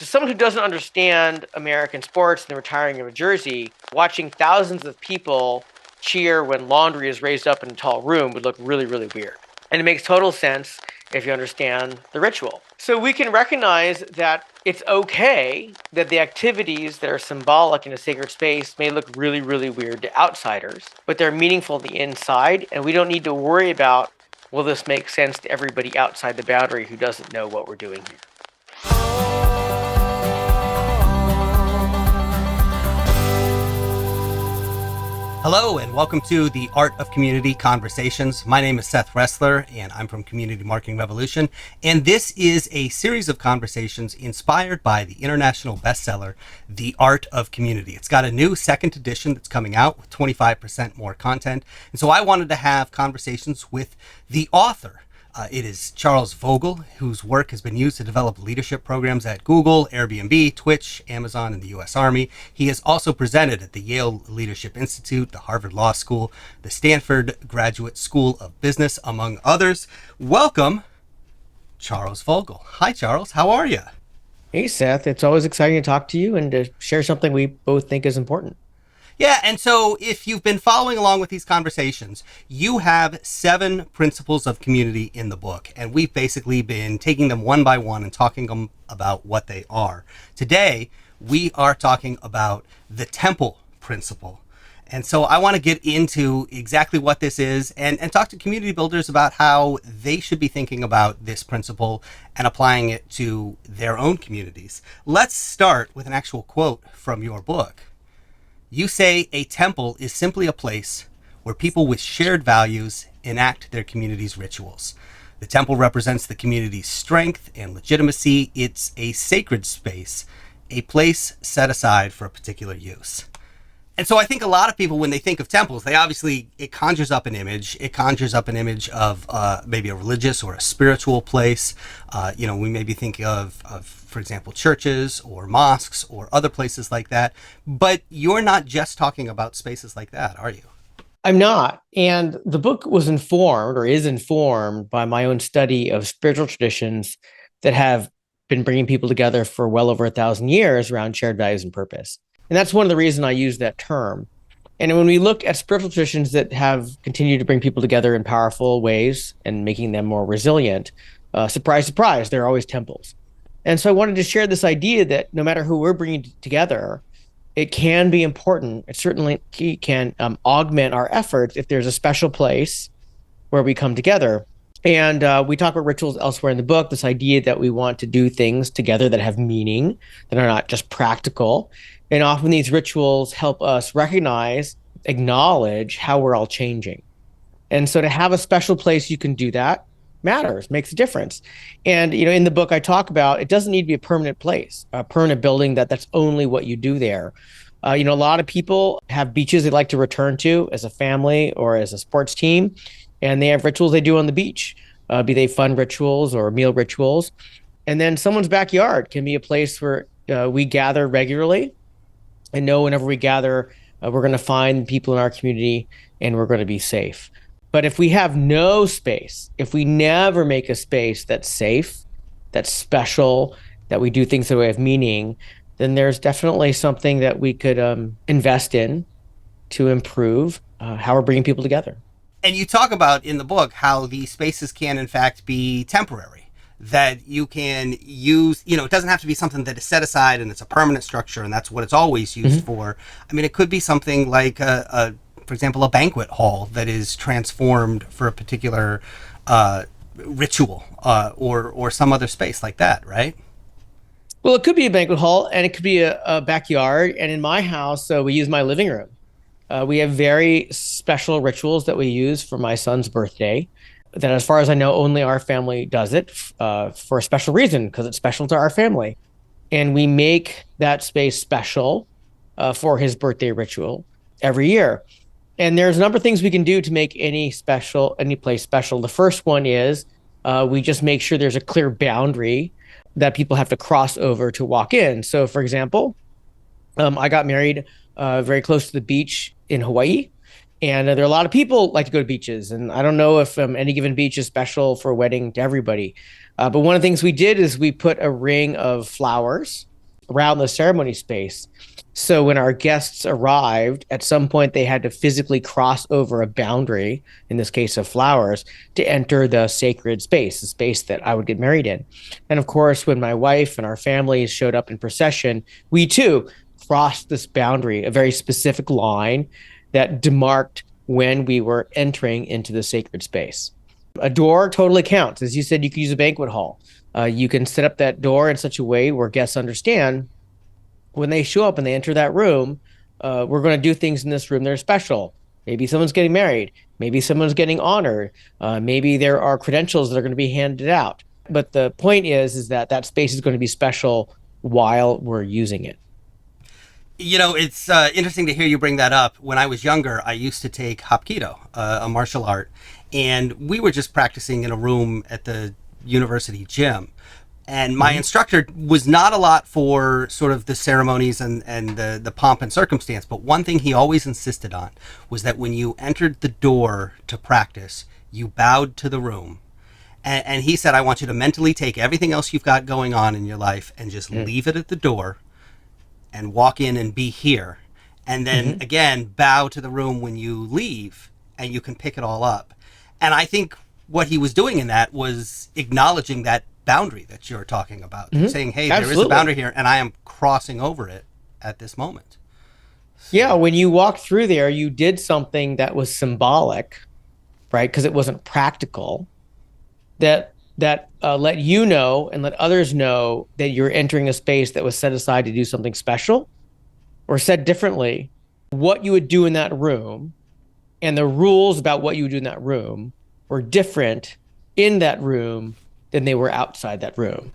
To someone who doesn't understand American sports and the retiring of a jersey, watching thousands of people cheer when laundry is raised up in a tall room would look really, really weird. And it makes total sense if you understand the ritual. So we can recognize that it's okay that the activities that are symbolic in a sacred space may look really, really weird to outsiders, but they're meaningful on the inside, and we don't need to worry about, will this make sense to everybody outside the boundary who doesn't know what we're doing here? Hello and welcome to the Art of Community Conversations. My name is Seth Resler and I'm from Community Marketing Revolution. And this is a series of conversations inspired by the international bestseller, The Art of Community. It's got a new second edition that's coming out with 25% more content. And so I wanted to have conversations with the author. It is Charles Vogl, whose work has been used to develop leadership programs at Google, Airbnb, Twitch, Amazon, and the U.S. Army. He has also presented at the Yale Leadership Institute, the Harvard Law School, the Stanford Graduate School of Business, among others. Welcome, Charles Vogl. Hi, Charles. How are you? Hey, Seth. It's always exciting to talk to you and to share something we both think is important. Yeah, and so if you've been following along with these conversations, you have 7 principles of community in the book, and we've basically been taking them one by one and talking about what they are. Today, we are talking about the temple principle. And so I want to get into exactly what this is and talk to community builders about how they should be thinking about this principle and applying it to their own communities. Let's start with an actual quote from your book. You say a temple is simply a place where people with shared values enact their community's rituals. The temple represents the community's strength and legitimacy. It's a sacred space, a place set aside for a particular use. And so I think a lot of people, when they think of temples, it conjures up an image. It conjures up an image of maybe a religious or a spiritual place. We maybe think of, for example, churches or mosques or other places like that. But you're not just talking about spaces like that, are you? I'm not. And the book was informed or is informed by my own study of spiritual traditions that have been bringing people together for well over 1,000 years around shared values and purpose. And that's one of the reasons I use that term. And when we look at spiritual traditions that have continued to bring people together in powerful ways and making them more resilient, surprise, surprise, they're always temples. And so I wanted to share this idea that no matter who we're bringing together, it can be important. It certainly can augment our efforts if there's a special place where we come together. And we talk about rituals elsewhere in the book, this idea that we want to do things together that have meaning, that are not just practical. And often these rituals help us recognize, acknowledge how we're all changing. And so to have a special place you can do that matters, makes a difference. And, in the book I talk about, it doesn't need to be a permanent place, a permanent building that's only what you do there. A lot of people have beaches they like to return to as a family or as a sports team, and they have rituals they do on the beach, be they fun rituals or meal rituals. And then someone's backyard can be a place where we gather regularly and know whenever we gather, we're going to find people in our community and we're going to be safe. But if we have no space, if we never make a space that's safe, that's special, that we do things that have meaning, then there's definitely something that we could invest in to improve how we're bringing people together. And you talk about in the book how these spaces can, in fact, be temporary. That you can use, it doesn't have to be something that is set aside and it's a permanent structure and that's what it's always used for. I mean, it could be something like, for example, a banquet hall that is transformed for a particular ritual or some other space like that, right? Well, it could be a banquet hall and it could be a backyard. And in my house, we use my living room. We have very special rituals that we use for my son's birthday. That, as far as I know, only our family does it for a special reason, because it's special to our family. And we make that space special for his birthday ritual every year. And there's a number of things we can do to make any place special. The first one is we just make sure there's a clear boundary that people have to cross over to walk in. So, for example, I got married very close to the beach in Hawaii. And there are a lot of people like to go to beaches. And I don't know if any given beach is special for a wedding to everybody. But one of the things we did is we put a ring of flowers around the ceremony space. So when our guests arrived, at some point they had to physically cross over a boundary, in this case of flowers, to enter the sacred space, the space that I would get married in. And of course, when my wife and our families showed up in procession, we too crossed this boundary, a very specific line that demarked when we were entering into the sacred space. A door totally counts. As you said, you could use a banquet hall. You can set up that door in such a way where guests understand when they show up and they enter that room, we're going to do things in this room that are special. Maybe someone's getting married. Maybe someone's getting honored. Maybe there are credentials that are going to be handed out. But the point is that that space is going to be special while we're using it. You know, it's interesting to hear you bring that up. When I was younger, I used to take Hapkido, a martial art, and we were just practicing in a room at the university gym. And my instructor was not a lot for sort of the ceremonies and the pomp and circumstance. But one thing he always insisted on was that when you entered the door to practice, you bowed to the room. And he said, I want you to mentally take everything else you've got going on in your life and just leave it at the door and walk in and be here. And then again, bow to the room when you leave and you can pick it all up. And I think what he was doing in that was acknowledging that boundary that you're talking about, saying, hey, there is a boundary here and I am crossing over it at this moment. So, yeah, when you walked through there, you did something that was symbolic, right? Because it wasn't practical, that let you know and let others know that you're entering a space that was set aside to do something special. Or said differently, what you would do in that room and the rules about what you would do in that room were different in that room than they were outside that room.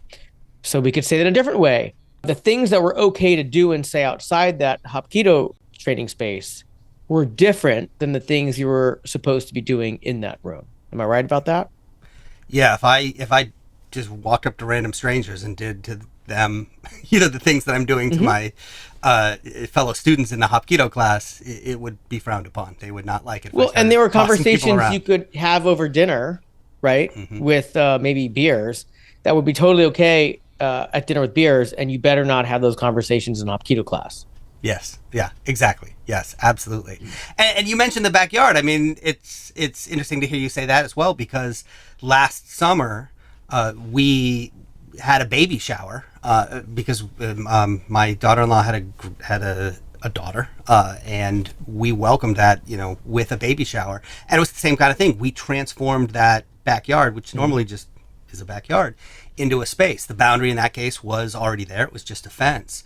So we could say that a different way. The things that were okay to do and say outside that Hapkido training space were different than the things you were supposed to be doing in that room. Am I right about that? Yeah, if I just walked up to random strangers and did to them, you know, the things that I'm doing to my fellow students in the Hapkido class, it would be frowned upon. They would not like it. Well, and there were conversations you could have over dinner, right, with maybe beers. That would be totally okay at dinner with beers, and you better not have those conversations in Hapkido class. Yes. Yeah, exactly. Yes, absolutely. And you mentioned the backyard. I mean, it's interesting to hear you say that as well, because last summer we had a baby shower because my daughter-in-law had a daughter, and we welcomed that, you know, with a baby shower. And it was the same kind of thing. We transformed that backyard, which normally just is a backyard, into a space. The boundary in that case was already there. It was just a fence.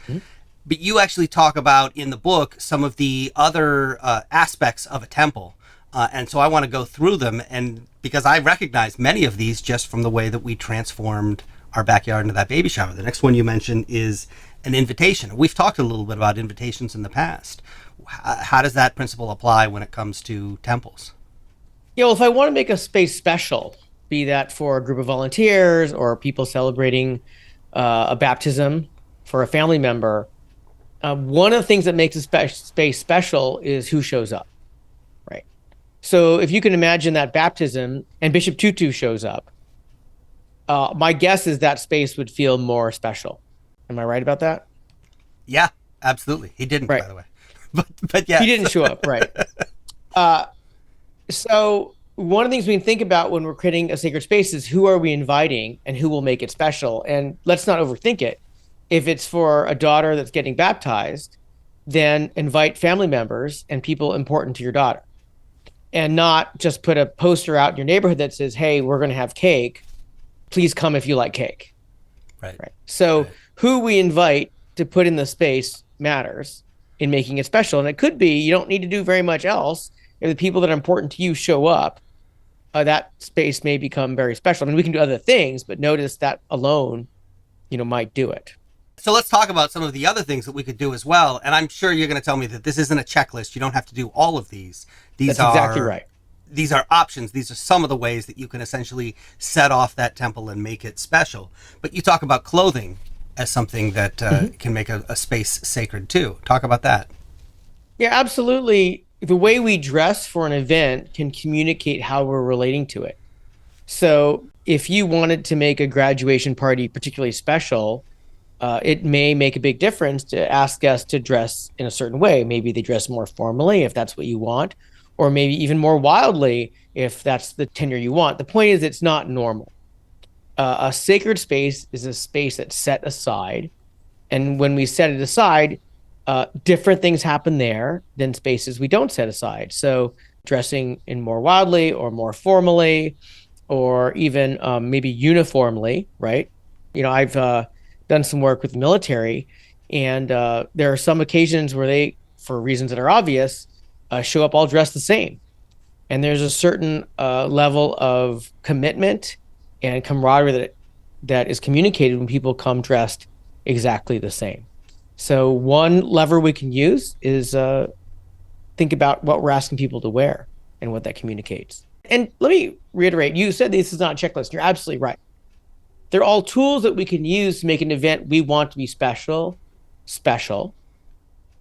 But you actually talk about in the book some of the other aspects of a temple. And so I want to go through them, and because I recognize many of these just from the way that we transformed our backyard into that baby shower. The next one you mentioned is an invitation. We've talked a little bit about invitations in the past. How does that principle apply when it comes to temples? Yeah, well, if I want to make a space special, be that for a group of volunteers or people celebrating a baptism for a family member, one of the things that makes a space special is who shows up, right? So if you can imagine that baptism and Bishop Tutu shows up, my guess is that space would feel more special. Am I right about that? Yeah, absolutely. He didn't, right. By the way. But yeah. He didn't show up, right. So one of the things we can think about when we're creating a sacred space is who are we inviting and who will make it special? And let's not overthink it. If it's for a daughter that's getting baptized, then invite family members and people important to your daughter. And not just put a poster out in your neighborhood that says, hey, we're going to have cake. Please come if you like cake. Right. So who we invite to put in the space matters in making it special. And it could be you don't need to do very much else. If the people that are important to you show up, that space may become very special. I mean, we can do other things, but notice that alone, you know, might do it. So let's talk about some of the other things that we could do as well. And I'm sure you're going to tell me that this isn't a checklist. You don't have to do all of these. That's exactly right. These are options. These are some of the ways that you can essentially set off that temple and make it special. But you talk about clothing as something that can make a space sacred too. Talk about that. Yeah, absolutely. The way we dress for an event can communicate how we're relating to it. So if you wanted to make a graduation party particularly special, it may make a big difference to ask guests to dress in a certain way. Maybe they dress more formally if that's what you want, or maybe even more wildly if that's the tenure you want. The point is, it's not normal. A sacred space is a space that's set aside. And when we set it aside, different things happen there than spaces we don't set aside. So dressing in more wildly or more formally, or even maybe uniformly, right? I've done some work with the military, and there are some occasions where they, for reasons that are obvious, show up all dressed the same. And there's a certain level of commitment and camaraderie that is communicated when people come dressed exactly the same. So one lever we can use is think about what we're asking people to wear and what that communicates. And let me reiterate, you said this is not a checklist. You're absolutely right. They're all tools that we can use to make an event we want to be special, special.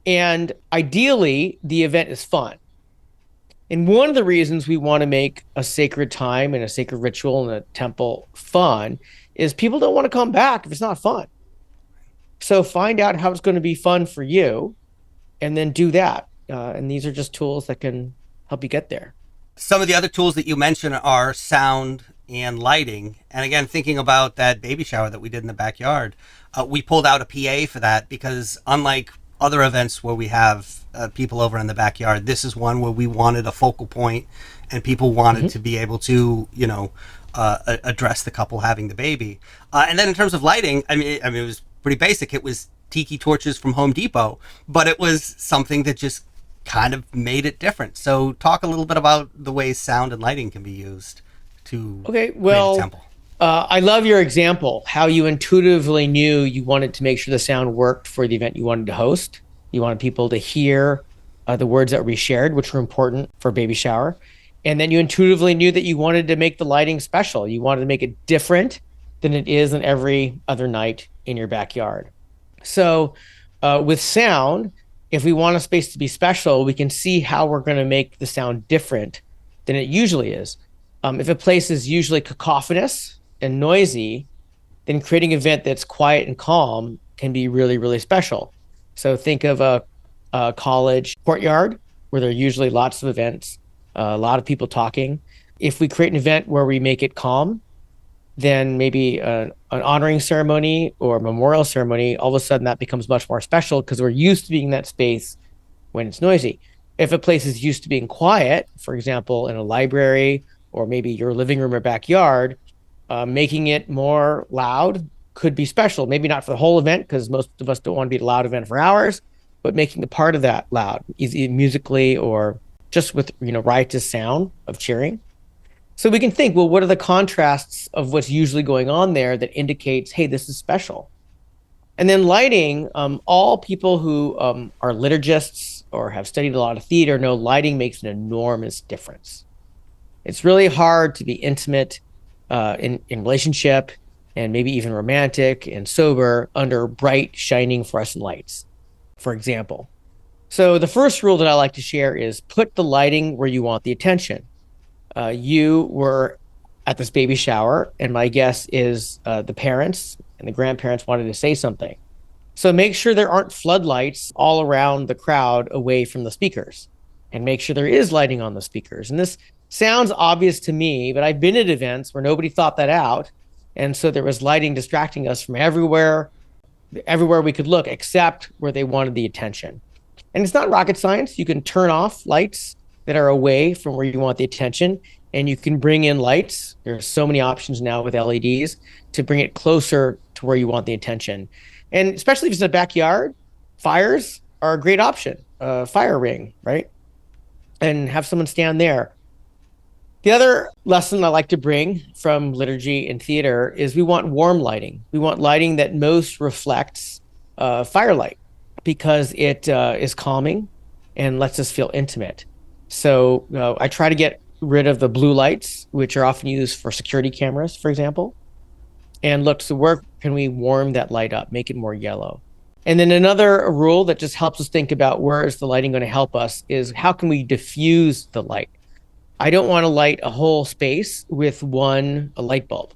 And ideally, the event is fun. And one of the reasons we want to make a sacred time and a sacred ritual in a temple fun is people don't want to come back if it's not fun. So find out how it's going to be fun for you and then do that. And these are just tools that can help you get there. Some of the other tools that you mentioned are sound and lighting. And again, thinking about that baby shower that we did in the backyard, we pulled out a PA for that because unlike other events where we have people over in the backyard, this is one where we wanted a focal point and people wanted to be able to, address the couple having the baby. And then in terms of lighting, I mean, it was pretty basic. It was tiki torches from Home Depot, but it was something that just kind of made it different. So talk a little bit about the ways sound and lighting can be used to create a temple. I love your example, how you intuitively knew you wanted to make sure the sound worked for the event you wanted to host. You wanted people to hear the words that were shared, which were important for a baby shower. And then you intuitively knew that you wanted to make the lighting special. You wanted to make it different than it is in every other night in your backyard. So with sound, if we want a space to be special, we can see how we're going to make the sound different than it usually is. If a place is usually cacophonous and noisy, then creating an event that's quiet and calm can be really, really special. So think of a college courtyard where there are usually lots of events, a lot of people talking. If we create an event where we make it calm, then maybe an honoring ceremony or memorial ceremony, all of a sudden that becomes much more special because we're used to being in that space when it's noisy. If a place is used to being quiet, for example, in a library or maybe your living room or backyard, making it more loud could be special. Maybe not for the whole event because most of us don't want to be at a loud event for hours, but making the part of that loud, either musically or just with riotous sound of cheering. So we can think, well, what are the contrasts of what's usually going on there that indicates, hey, this is special? And then lighting, all people who are liturgists or have studied a lot of theater know lighting makes an enormous difference. It's really hard to be intimate in relationship and maybe even romantic and sober under bright, shining fluorescent lights, for example. So the first rule that I like to share is put the lighting where you want the attention. You were at this baby shower, and my guess is the parents and the grandparents wanted to say something. So make sure there aren't floodlights all around the crowd away from the speakers, and make sure there is lighting on the speakers. And this sounds obvious to me, but I've been at events where nobody thought that out. And so there was lighting distracting us from everywhere we could look, except where they wanted the attention. And it's not rocket science. You can turn off lights that are away from where you want the attention, and you can bring in lights. There's so many options now with LEDs to bring it closer to where you want the attention. And especially if it's in a backyard, fires are a great option. Fire ring, right? And have someone stand there. The other lesson I like to bring from liturgy and theater is we want warm lighting. We want lighting that most reflects firelight because it is calming and lets us feel intimate. So I try to get rid of the blue lights, which are often used for security cameras, for example, and look to where can we warm that light up, make it more yellow. And then another rule that just helps us think about where is the lighting going to help us is how can we diffuse the light? I don't want to light a whole space with a light bulb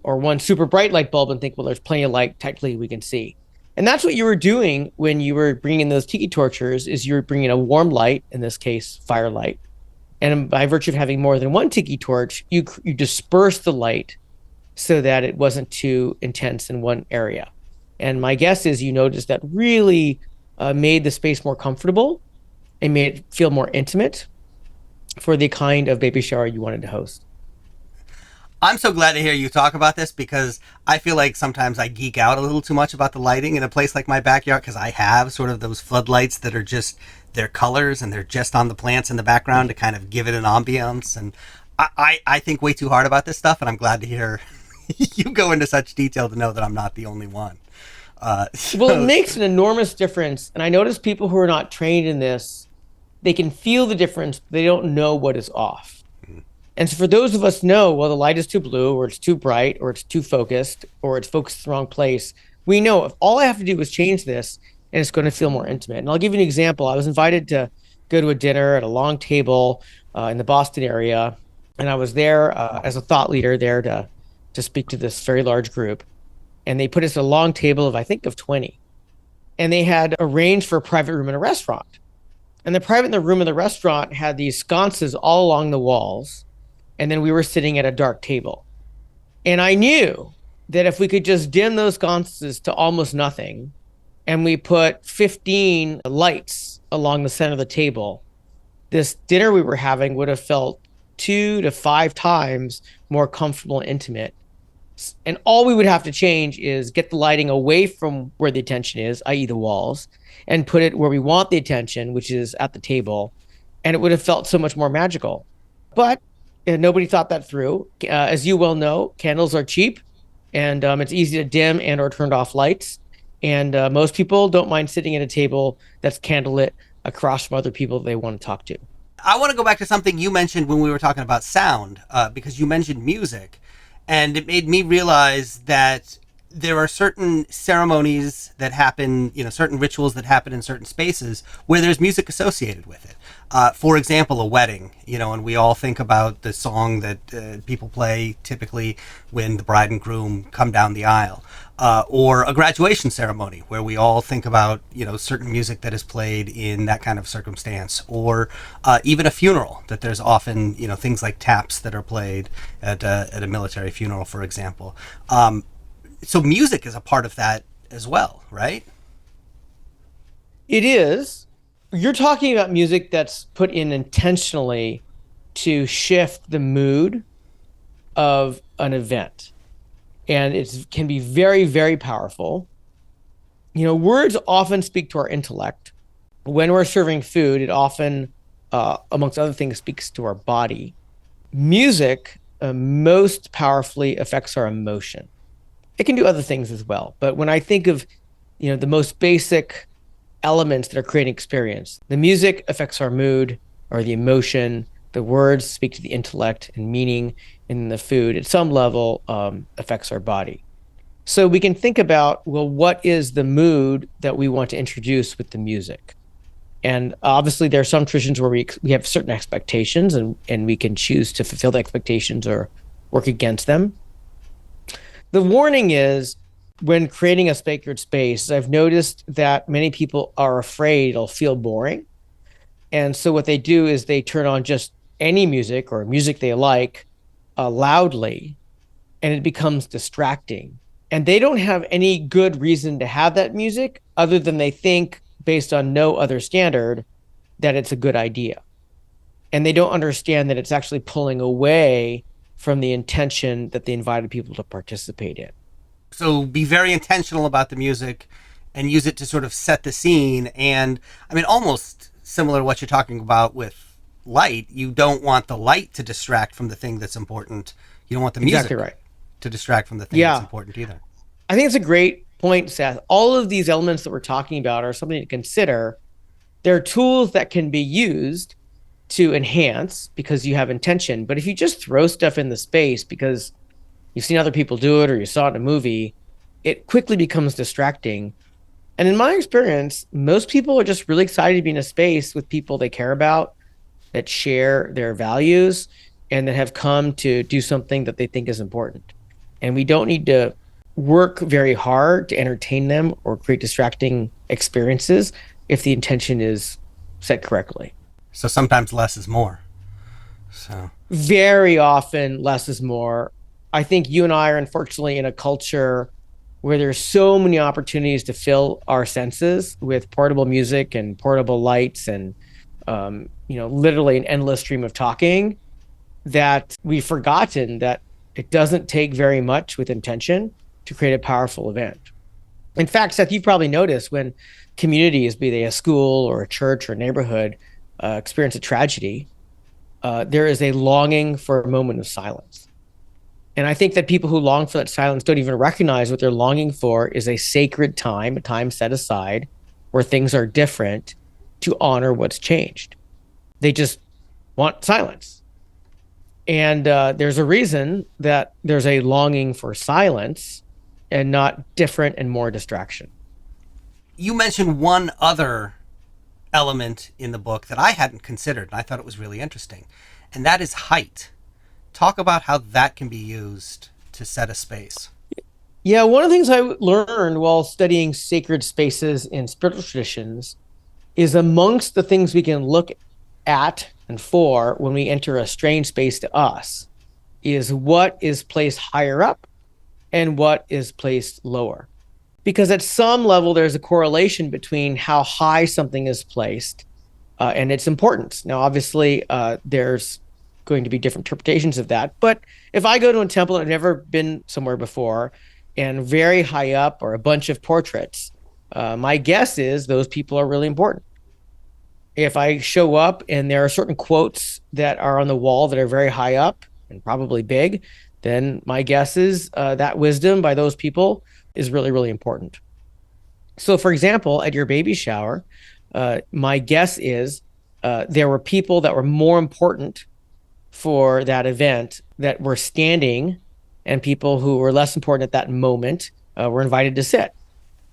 or one super bright light bulb and think, well, there's plenty of light technically we can see. And that's what you were doing when you were bringing those tiki torchers is you were bringing a warm light, in this case, firelight. And by virtue of having more than one tiki torch, you disperse the light so that it wasn't too intense in one area. And my guess is you noticed that really made the space more comfortable and made it feel more intimate for the kind of baby shower you wanted to host. I'm so glad to hear you talk about this because I feel like sometimes I geek out a little too much about the lighting in a place like my backyard because I have sort of those floodlights that are just their colors and they're just on the plants in the background to kind of give it an ambiance. And I think way too hard about this stuff, and I'm glad to hear you go into such detail to know that I'm not the only one. Well, it makes an enormous difference. And I notice people who are not trained in this, they can feel the difference, but they don't know what is off. And so for those of us know, well, the light is too blue, or it's too bright, or it's too focused, or it's focused in the wrong place, we know if all I have to do is change this, and it's going to feel more intimate. And I'll give you an example. I was invited to go to a dinner at a long table in the Boston area, and I was there as a thought leader there to speak to this very large group. And they put us at a long table of, I think, of 20. And they had arranged for a private room in a restaurant. And the private room in the restaurant had these sconces all along the walls. And then we were sitting at a dark table. And I knew that if we could just dim those sconces to almost nothing, and we put 15 lights along the center of the table, this dinner we were having would have felt 2 to 5 times more comfortable and intimate. And all we would have to change is get the lighting away from where the attention is, i.e. the walls, and put it where we want the attention, which is at the table. And it would have felt so much more magical. But nobody thought that through. As you well know, candles are cheap, and it's easy to dim and or turn off lights. And most people don't mind sitting at a table that's candlelit across from other people they want to talk to. I want to go back to something you mentioned when we were talking about sound, because you mentioned music. And it made me realize that there are certain ceremonies that happen, certain rituals that happen in certain spaces where there's music associated with it. For example, a wedding, and we all think about the song that people play typically when the bride and groom come down the aisle. Or a graduation ceremony where we all think about, certain music that is played in that kind of circumstance. Or even a funeral, that there's often, things like taps that are played at a military funeral, for example. So music is a part of that as well, right? It is. You're talking about music that's put in intentionally to shift the mood of an event. And it can be very, very powerful. Words often speak to our intellect. When we're serving food, it often, amongst other things, speaks to our body. Music most powerfully affects our emotion. It can do other things as well. But when I think of, the most basic elements that are creating experience, the music affects our mood or the emotion. The words speak to the intellect and meaning, and the food at some level affects our body. So we can think about, well, what is the mood that we want to introduce with the music? And obviously there are some traditions where we have certain expectations and we can choose to fulfill the expectations or work against them. The warning is when creating a sacred space, I've noticed that many people are afraid it'll feel boring. And so what they do is they turn on just any music or music they like loudly, and it becomes distracting. And they don't have any good reason to have that music other than they think, based on no other standard, that it's a good idea. And they don't understand that it's actually pulling away from the intention that they invited people to participate in. So be very intentional about the music and use it to sort of set the scene. And almost similar to what you're talking about with light, you don't want the light to distract from the thing that's important. You don't want the music exactly right. to distract from the thing that's important either. I think it's a great point, Seth. All of these elements that we're talking about are something to consider. They're tools that can be used to enhance because you have intention. But if you just throw stuff in the space because you've seen other people do it or you saw it in a movie, it quickly becomes distracting. And in my experience, most people are just really excited to be in a space with people they care about, that share their values, and that have come to do something that they think is important. And we don't need to work very hard to entertain them or create distracting experiences if the intention is set correctly. So sometimes less is more. So Very often, less is more. I think you and I are unfortunately in a culture where there's so many opportunities to fill our senses with portable music and portable lights and literally an endless stream of talking, that we've forgotten that it doesn't take very much with intention to create a powerful event. In fact, Seth, you've probably noticed when communities, be they a school or a church or a neighborhood, experience a tragedy, there is a longing for a moment of silence. And I think that people who long for that silence don't even recognize what they're longing for is a sacred time, a time set aside where things are different, to honor what's changed. They just want silence. And there's a reason that there's a longing for silence and not different and more distraction. you mentioned one other element in the book that I hadn't considered, and I thought it was really interesting, and that is height. Talk about how that can be used to set a space. Yeah, one of the things I learned while studying sacred spaces in spiritual traditions is amongst the things we can look at and for when we enter a strange space to us is what is placed higher up and what is placed lower. Because at some level, there's a correlation between how high something is placed and its importance. Now, obviously, there's going to be different interpretations of that. But if I go to a temple and I've never been somewhere before and very high up or a bunch of portraits, my guess is those people are really important. If I show up and there are certain quotes that are on the wall that are very high up and probably big, then my guess is that wisdom by those people is really, really important. So, for example, at your baby shower, my guess is there were people that were more important for that event that were standing, and people who were less important at that moment were invited to sit,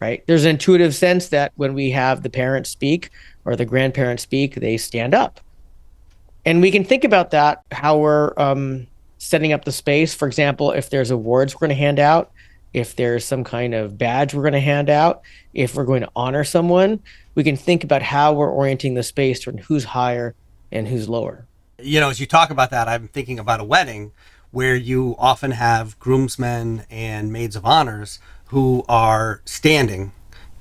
right? There's an intuitive sense that when we have the parents speak or the grandparents speak, they stand up. And we can think about that, how we're setting up the space. For example, if there's awards we're going to hand out, if there's some kind of badge we're going to hand out, if we're going to honor someone, we can think about how we're orienting the space toward who's higher and who's lower. You know, as you talk about that, I'm thinking about a wedding where you often have groomsmen and maids of honors who are standing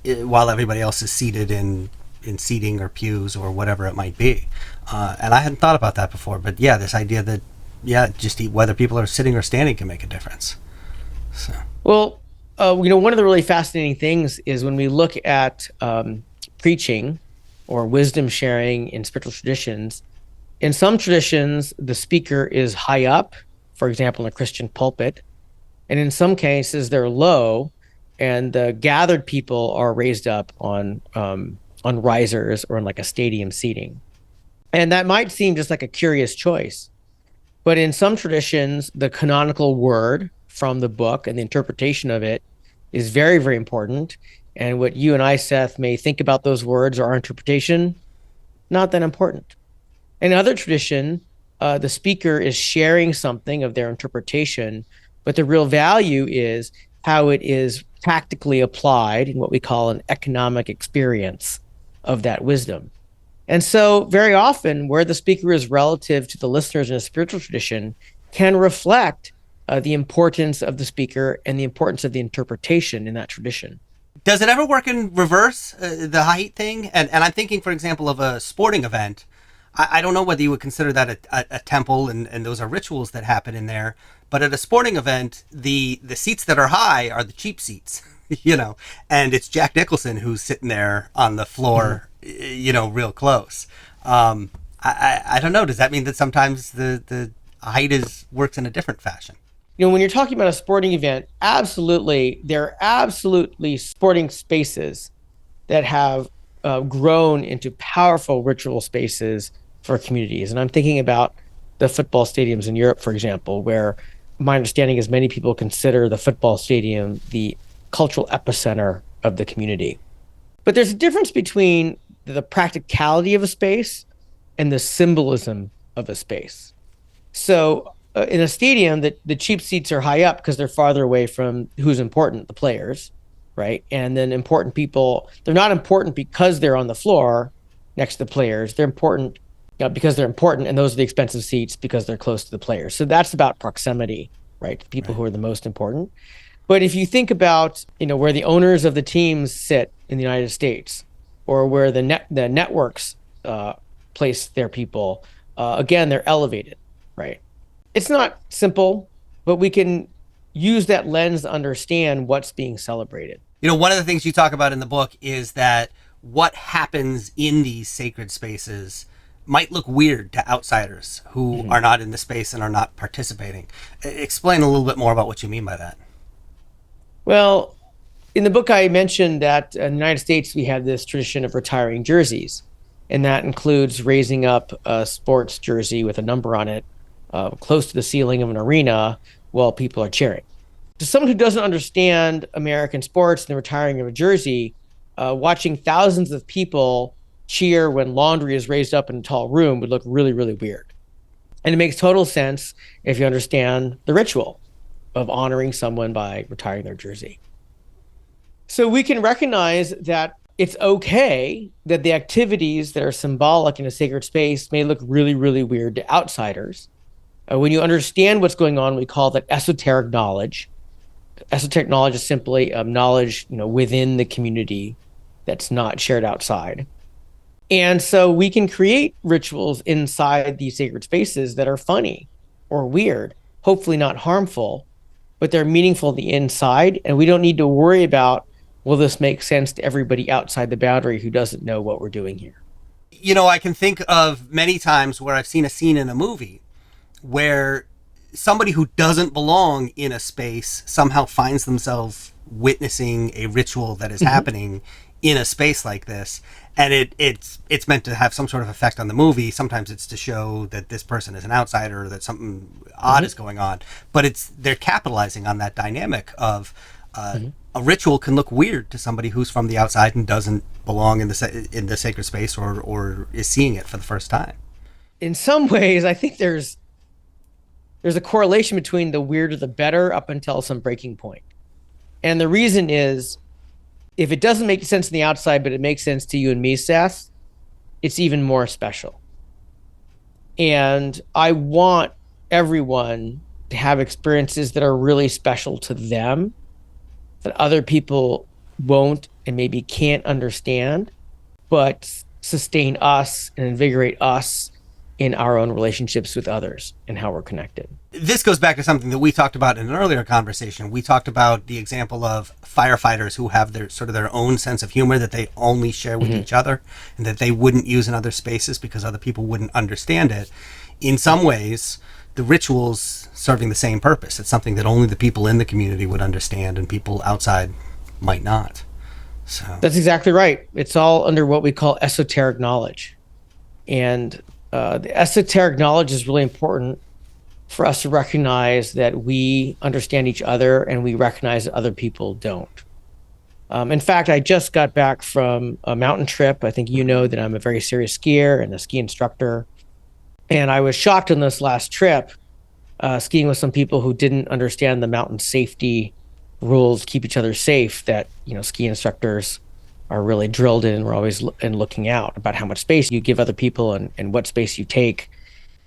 while everybody else is seated in seating or pews or whatever it might be. And I hadn't thought about that before, but yeah, this idea that, just whether people are sitting or standing can make a difference. So. Well, one of the really fascinating things is when we look at preaching or wisdom sharing in spiritual traditions. In some traditions, the speaker is high up, for example, in a Christian pulpit, and in some cases they're low, and the gathered people are raised up on risers or in like a stadium seating. And that might seem just like a curious choice, but in some traditions, the canonical word from the book and the interpretation of it is very, very important. And what you and I, Seth, may think about those words or our interpretation, not that important. In other tradition, the speaker is sharing something of their interpretation, but the real value is how it is practically applied in what we call an economic experience of that wisdom. And so very often where the speaker is relative to the listeners in a spiritual tradition can reflect the importance of the speaker and the importance of the interpretation in that tradition. Does it ever work in reverse, the height thing? And I'm thinking, for example, of a sporting event. I don't know whether you would consider that a temple and those are rituals that happen in there. But at a sporting event, the seats that are high are the cheap seats, and it's Jack Nicholson who's sitting there on the floor, real close. I don't know. Does that mean that sometimes the height works in a different fashion? When you're talking about a sporting event, absolutely, there are absolutely sporting spaces that have grown into powerful ritual spaces for communities. And I'm thinking about the football stadiums in Europe, for example, where my understanding is many people consider the football stadium the cultural epicenter of the community. But there's a difference between the practicality of a space and the symbolism of a space. So in a stadium, that the cheap seats are high up because they're farther away from who's important, the players, right? And then important people, they're not important because they're on the floor next to the players. They're important because they're important, and those are the expensive seats because they're close to the players. So that's about proximity, right? The people who are the most important. But if you think about, where the owners of the teams sit in the United States, or where the networks place their people, again, they're elevated, right? It's not simple, but we can use that lens to understand what's being celebrated. One of the things you talk about in the book is that what happens in these sacred spaces might look weird to outsiders who are not in the space and are not participating. Explain a little bit more about what you mean by that. Well, in the book, I mentioned that in the United States, we have this tradition of retiring jerseys, and that includes raising up a sports jersey with a number on it close to the ceiling of an arena while people are cheering. To someone who doesn't understand American sports and the retiring of a jersey, watching thousands of people cheer when laundry is raised up in a tall room would look really, really weird. And it makes total sense if you understand the ritual of honoring someone by retiring their jersey. So we can recognize that it's okay that the activities that are symbolic in a sacred space may look really, really weird to outsiders. When you understand what's going on, we call that esoteric knowledge. Esoteric knowledge is simply knowledge, within the community that's not shared outside. And so we can create rituals inside these sacred spaces that are funny or weird, hopefully not harmful, but they're meaningful on the inside. And we don't need to worry about, will this make sense to everybody outside the boundary who doesn't know what we're doing here? I can think of many times where I've seen a scene in a movie where somebody who doesn't belong in a space somehow finds themselves witnessing a ritual that is happening in a space like this. And it's meant to have some sort of effect on the movie. Sometimes it's to show that this person is an outsider, that something odd is going on. But they're capitalizing on that dynamic of a ritual can look weird to somebody who's from the outside and doesn't belong in the sacred space or is seeing it for the first time. In some ways, I think there's a correlation between the weirder the better up until some breaking point. And the reason is, if it doesn't make sense on the outside, but it makes sense to you and me, Seth, it's even more special. And I want everyone to have experiences that are really special to them, that other people won't and maybe can't understand, but sustain us and invigorate us in our own relationships with others and how we're connected. This goes back to something that we talked about in an earlier conversation. We talked about the example of firefighters who have their own sense of humor that they only share with each other and that they wouldn't use in other spaces because other people wouldn't understand it. In some ways, the ritual's serving the same purpose. It's something that only the people in the community would understand and people outside might not. So that's exactly right. It's all under what we call esoteric knowledge. And the esoteric knowledge is really important for us to recognize that we understand each other and we recognize that other people don't. In fact, I just got back from a mountain trip. I think you know that I'm a very serious skier and a ski instructor. And I was shocked on this last trip, skiing with some people who didn't understand the mountain safety rules, keep each other safe, that, ski instructors are really drilled in. We're always looking out about how much space you give other people and what space you take.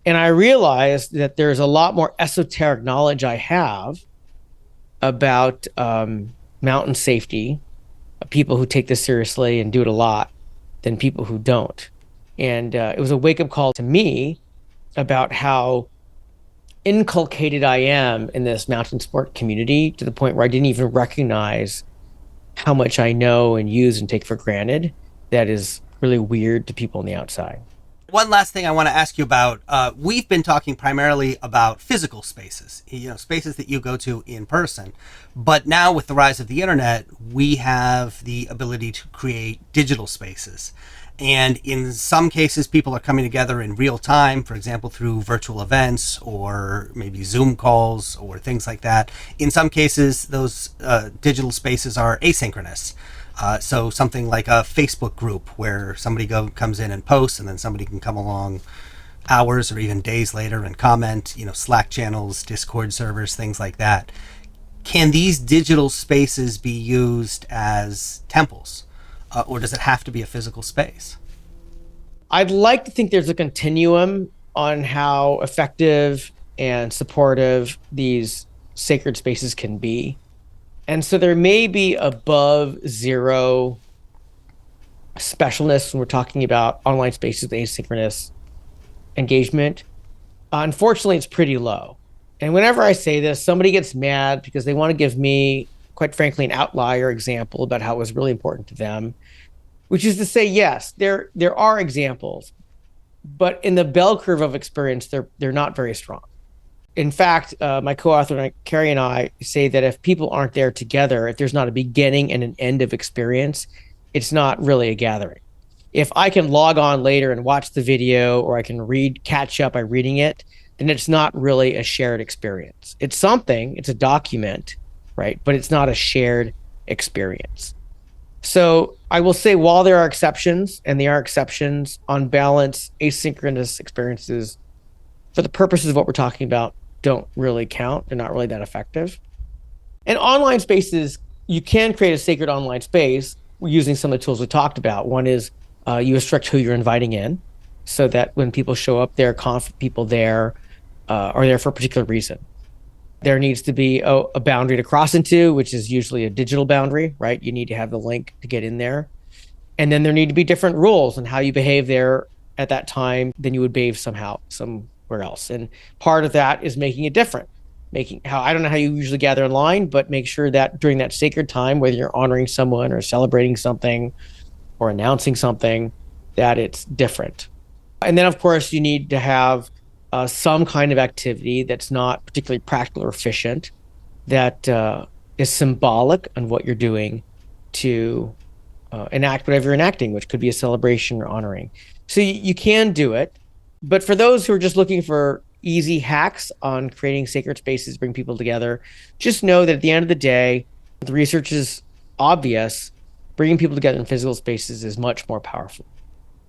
And I realized that there's a lot more esoteric knowledge I have about mountain safety, people who take this seriously and do it a lot, than people who don't. And it was a wake-up call to me about how inculcated I am in this mountain sport community, to the point where I didn't even recognize how much I know and use and take for granted that is really weird to people on the outside. One last thing I want to ask you about. We've been talking primarily about physical spaces, spaces that you go to in person. But now with the rise of the internet, we have the ability to create digital spaces. And in some cases, people are coming together in real time, for example, through virtual events or maybe Zoom calls or things like that. In some cases, those digital spaces are asynchronous. So something like a Facebook group where somebody comes in and posts, and then somebody can come along hours or even days later and comment, Slack channels, Discord servers, things like that. Can these digital spaces be used as temples? Or does it have to be a physical space? I'd like to think there's a continuum on how effective and supportive these sacred spaces can be. And so there may be above zero specialness when we're talking about online spaces with asynchronous engagement. Unfortunately, it's pretty low. And whenever I say this, somebody gets mad because they want to give me, quite frankly, an outlier example about how it was really important to them, which is to say, yes, there are examples, but in the bell curve of experience, they're not very strong. In fact, my co-author Carrie and I say that if people aren't there together, if there's not a beginning and an end of experience, it's not really a gathering. If I can log on later and watch the video, or I can catch up by reading it, then it's not really a shared experience. It's something, it's a document, right? But it's not a shared experience. So I will say, while there are exceptions, and there are exceptions, on balance, asynchronous experiences, for the purposes of what we're talking about, don't really count. They're not really that effective. And online spaces, you can create a sacred online space using some of the tools we talked about. One is you restrict who you're inviting in, so that when people show up there, people there are there for a particular reason. There needs to be a boundary to cross into, which is usually a digital boundary, right? You need to have the link to get in there. And then there need to be different rules on how you behave there at that time than you would behave somewhere else. And part of that is making it different. I don't know how you usually gather online, but make sure that during that sacred time, whether you're honoring someone or celebrating something or announcing something, that it's different. And then, of course, you need to have some kind of activity that's not particularly practical or efficient, that is symbolic on what you're doing to enact whatever you're enacting, which could be a celebration or honoring. So you can do it. But for those who are just looking for easy hacks on creating sacred spaces, bring people together, just know that at the end of the day, the research is obvious. Bringing people together in physical spaces is much more powerful.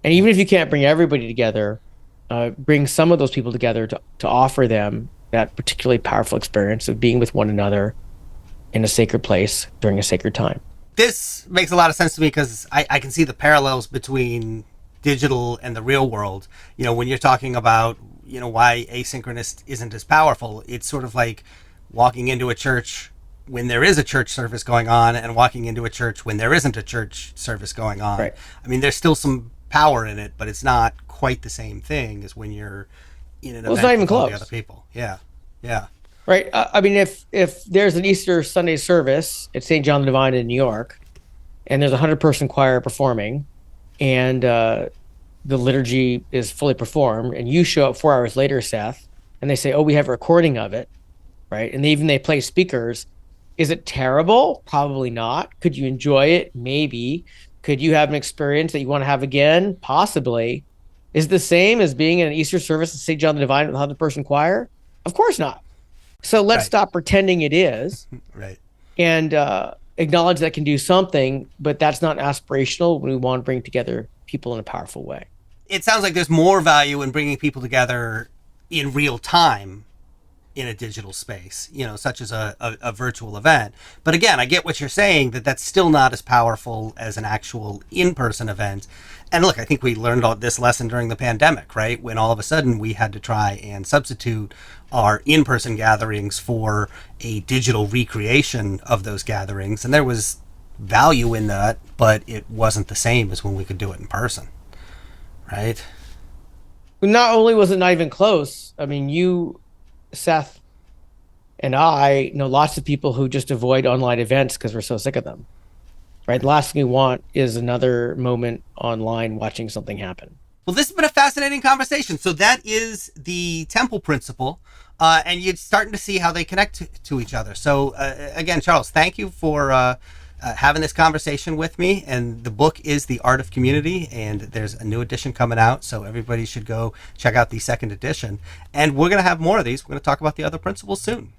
And even if you can't bring everybody together, bring some of those people together to offer them that particularly powerful experience of being with one another in a sacred place during a sacred time. This makes a lot of sense to me because I can see the parallels between digital and the real world. When you're talking about, why asynchronous isn't as powerful, it's sort of like walking into a church when there is a church service going on and walking into a church when there isn't a church service going on. Right. I mean, there's still some power in it, but it's not quite the same thing as when you're in an event it's not even with all close. the other people. Yeah. Right. I mean, if there's an Easter Sunday service at St. John the Divine in New York, and there's a 100-person choir performing, and the liturgy is fully performed, and you show up 4 hours later, Seth, and they say, "Oh, we have a recording of it," right? And they play speakers. Is it terrible? Probably not. Could you enjoy it? Maybe. Could you have an experience that you want to have again? Possibly. Is it the same as being in an Easter service at St. John the Divine with a 100-person choir? Of course not. So let's stop pretending it is. Right. And acknowledge that can do something, but that's not aspirational when we want to bring together people in a powerful way. It sounds like there's more value in bringing people together in real time in a digital space, such as a virtual event. But again, I get what you're saying, that's still not as powerful as an actual in-person event. And look, I think we learned all this lesson during the pandemic, right? When all of a sudden we had to try and substitute our in-person gatherings for a digital recreation of those gatherings. And there was value in that, but it wasn't the same as when we could do it in person, right? Not only was it not even close, I mean, you, Seth, and I know lots of people who just avoid online events because we're so sick of them, right? The last thing we want is another moment online watching something happen. Well, this has been a fascinating conversation. So that is the temple principle, and you're starting to see how they connect to each other. So again, Charles, thank you for having this conversation with me. And the book is The Art of Community, and there's a new edition coming out, so everybody should go check out the second edition. And we're going to have more of these. We're going to talk about the other principles soon.